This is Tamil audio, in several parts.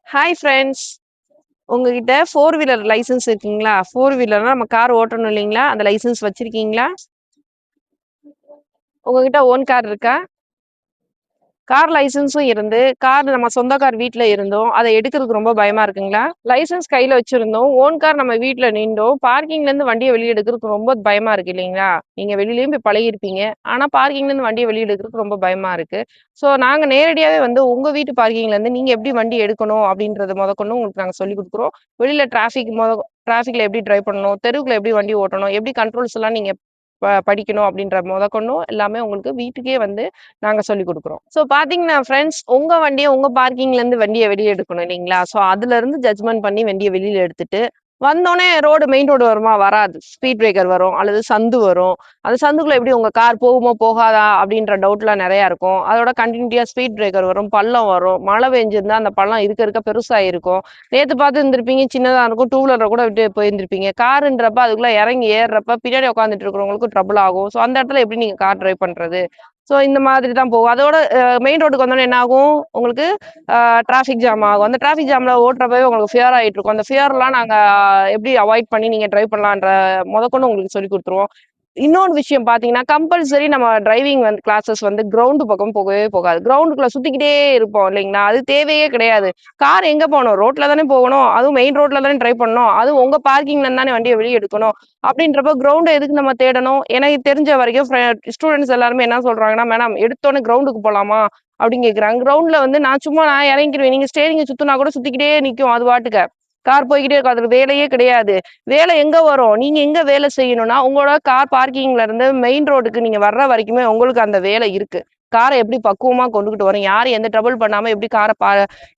Hi friends. உங்ககிட்ட ஃபோர் வீலர் லைசன்ஸ் இருக்குங்களா? ஃபோர் வீலர்னா நம்ம கார் ஓட்டணும் இல்லைங்களா? அந்த லைசன்ஸ் வச்சிருக்கீங்களா? உங்ககிட்ட ஓன் கார் இருக்கா? கார் லைசன்ஸும் இருந்து, கார் நம்ம சொந்த கார் வீட்ல இருந்தும், அத எடுக்கிறதுக்கு ரொம்ப பயமா இருக்குங்களா? லைசன்ஸ் கையில வச்சிருந்தோம், ஓன் கார் நம்ம வீட்ல நின்றும், பார்க்கிங்லேருந்து வண்டிய வெளிய எடுக்கிறதுக்கு ரொம்ப பயமா இருக்கு இல்லைங்களா? நீங்க வெளியிலயும் போய் பழகியிருப்பீங்க. ஆனா பார்க்கிங்லேருந்து வண்டிய வெளிய எடுக்கிறதுக்கு ரொம்ப பயமா இருக்கு. ஸோ நாங்க நேரடியாவே வந்து உங்க வீட்டு பார்க்கிங்லேருந்து நீங்க எப்படி வண்டி எடுக்கணும் அப்படின்றத மொதற்கொண்டு உங்களுக்கு நாங்க சொல்லிக் குடுக்குறோம். வெளியில டிராஃபிக்ல எப்படி டிரைவ் பண்ணணும், தெருவுக்குள்ள எப்படி வண்டி ஓட்டணும், எப்படி கண்ட்ரோல்ஸ் எல்லாம் நீங்க படிக்கணும் அப்படின்ற மொதற்கொண்டும் எல்லாமே உங்களுக்கு வீட்டுக்கே வந்து நாங்க சொல்லிக் குடுக்குறோம். ஸோ பார்த்தீங்கன்னா ஃப்ரெண்ட்ஸ், உங்க வண்டிய உங்க பார்க்கிங்லேருந்து வண்டிய வெளிய எடுக்கணும் இல்லைங்களா? ஸோ அதுலருந்து ஜட்ஜ்மென்ட் பண்ணி வண்டிய வெளியில எடுத்துட்டு, வந்தோனே மெயின் ரோடு வருமா? வராது. ஸ்பீட் பிரேக்கர் வரும், அல்லது சந்து வரும். அந்த சந்துக்குள்ள எப்படி உங்க கார் போகுமா? போகாதா? அப்படின்ற டவுட்லாம் நெறையா இருக்கும். அதோட கன்டினியூட்டியா ஸ்பீட் பிரேக்கர் வரும், பள்ளம் வரும். மழை பெஞ்சிருந்தா அந்த பள்ளம் இருக்க பெருசா இருக்கும். நேத்து பார்த்துருந்துருப்பீங்க, சின்னதா இருக்கும். டூ வீலர்ல கூட விட்டு போயிருந்திருப்பீங்க. காருன்றப்ப அதுக்குள்ள இறங்கி ஏறுறப்ப பின்னாடி உட்காந்துட்டு இருக்கிறவங்களுக்கு ட்ரபிள் ஆகும். ஸோ அந்த இடத்துல எப்படி நீங்க கார் டிரைவ் பண்றது? ஸோ இந்த மாதிரி தான் போகும். அதோட மெயின் ரோட்டுக்கு வந்தோனே என்ன ஆகும்? உங்களுக்கு டிராஃபிக் ஜாம் ஆகும். அந்த டிராஃபிக் ஜாம்ல ஓட்டுறப்பவே உங்களுக்கு ஃபியர் ஆயிட்டு இருக்கும். அந்த ஃபியர்லாம் நாங்க எப்படி அவாய்ட் பண்ணி நீங்க டிரைவ் பண்ணலான்ற மொதற்கொண்டு உங்களுக்கு சொல்லிக் குடுத்துருவோம். இன்னொரு விஷயம் பார்த்தீங்கன்னா, கம்பல்சரி நம்ம டிரைவிங் வந்து கிளாஸஸ் வந்து கிரவுண்ட் பக்கம் போகவே போகாது. கிரவுண்டுக்குள்ள சுத்திக்கிட்டே இருப்போம் இல்லைங்களா? அது தேவையே கிடையாது. கார் எங்க போணும்? ரோட்ல தானே போகணும். அதுவும் மெயின் ரோட்ல தானே டிரைவ் பண்ணணும். அதுவும் உங்க பார்க்கிங்ல இருந்து தானே வண்டிய வெளிய எடுக்கணும். அப்படின்றப்ப கிரவுண்ட எதுக்கு நம்ம தேடணும்? எனக்கு தெரிஞ்ச வரைக்கும் ஸ்டூடெண்ட்ஸ் எல்லாருமே என்ன சொல்றாங்கன்னா, "மேடம் எடுத்தோனே கிரவுண்டுக்கு போலாமா?" அப்படின்னு கேட்குறாங்க. கிரவுண்ட்ல வந்து நான் இறங்கிருவேன். நீங்க ஸ்டீயரிங்க சுத்துனா கூட சுத்திக்கிட்டே நிக்கும் அது பாட்டுக்க. கார் போய்க்கிட்டே இருக்கும். அதுக்கு வேலையே கிடையாது. வேலை எங்க வரும்? நீங்க எங்க வேலை செய்யணும்னா, உங்களோட கார் பார்க்கிங்ல இருந்து மெயின் ரோடுக்கு நீங்க வர்ற வரைக்குமே உங்களுக்கு அந்த வேலை இருக்கு. கார எப்படி பக்குவமா கொண்டுகிட்டு வரணும்? யாரும் எந்த ட்ரபிள் பண்ணாம எப்படி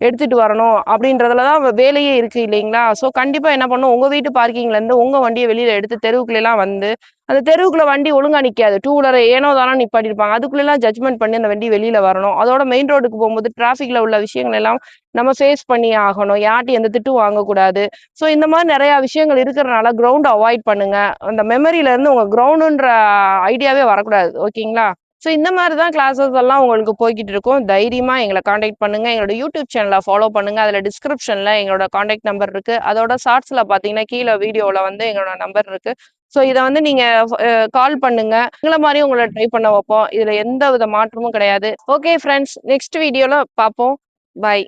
எடுத்துட்டு வரணும்? அப்படின்றதுல தான் வேலையே இருக்கு இல்லைங்களா? ஸோ கண்டிப்பா என்ன பண்ணணும், உங்க வீட்டு பார்க்கிங்ல இருந்து உங்க வண்டிய வெளியில எடுத்து தெருவுக்குள்ளலாம் வந்து, அந்த தெருவுக்குள்ள வண்டி ஒழுங்கா நிக்காது. டூ வீலர ஏனோ தானோன்னு நிப்பாட்டியிருப்பாங்க. அதுக்குள்ளலாம் ஜட்ஜ்மென்ட் பண்ணி அந்த வண்டி வெளியில வரணும். அதோட மெயின் ரோடுக்கு போம்போது டிராஃபிக்ல உள்ள விஷயங்கள் எல்லாம் நம்ம ஃபேஸ் பண்ணி ஆகணும். யார்ட்டயும் எந்த திட்டும் வாங்கக்கூடாது. ஸோ இந்த மாரி நெறைய விஷயங்கள் இருக்கிறனால கிரவுண்ட அவாய்ட் பண்ணுங்க. அந்த மெமரில இருந்து உங்க கிரவுண்டுன்ற ஐடியாவே வரக்கூடாது. ஓகேங்களா? ஸோ இந்த மாரி தான் கிளாஸஸ் எல்லாம் உங்களுக்கு போய்க்கிட்டு இருக்கும். தைரியமா எங்கள கான்டாக்ட் பண்ணுங்க. எங்களோட யூடியூப் சேனல ஃபாலோ பண்ணுங்க. அதுல டிஸ்கிரிப்ஷன்ல எங்களோட கான்டாக்ட் நம்பர் இருக்கு. அதோட ஷார்ட்ஸ்ல பார்த்தீங்கன்னா, கீழ வீடியோல வந்து எங்களோட நம்பர் இருக்கு. ஸோ இத வந்து நீங்க கால் பண்ணுங்க. எங்கள மாரி உங்கள ட்ரை பண்ண வைப்போம். இதுல எந்த வித மாற்றமும் கிடையாது. ஓகே ஃபிரெண்ட்ஸ், நெக்ஸ்ட் வீடியோல பார்ப்போம். பாய்.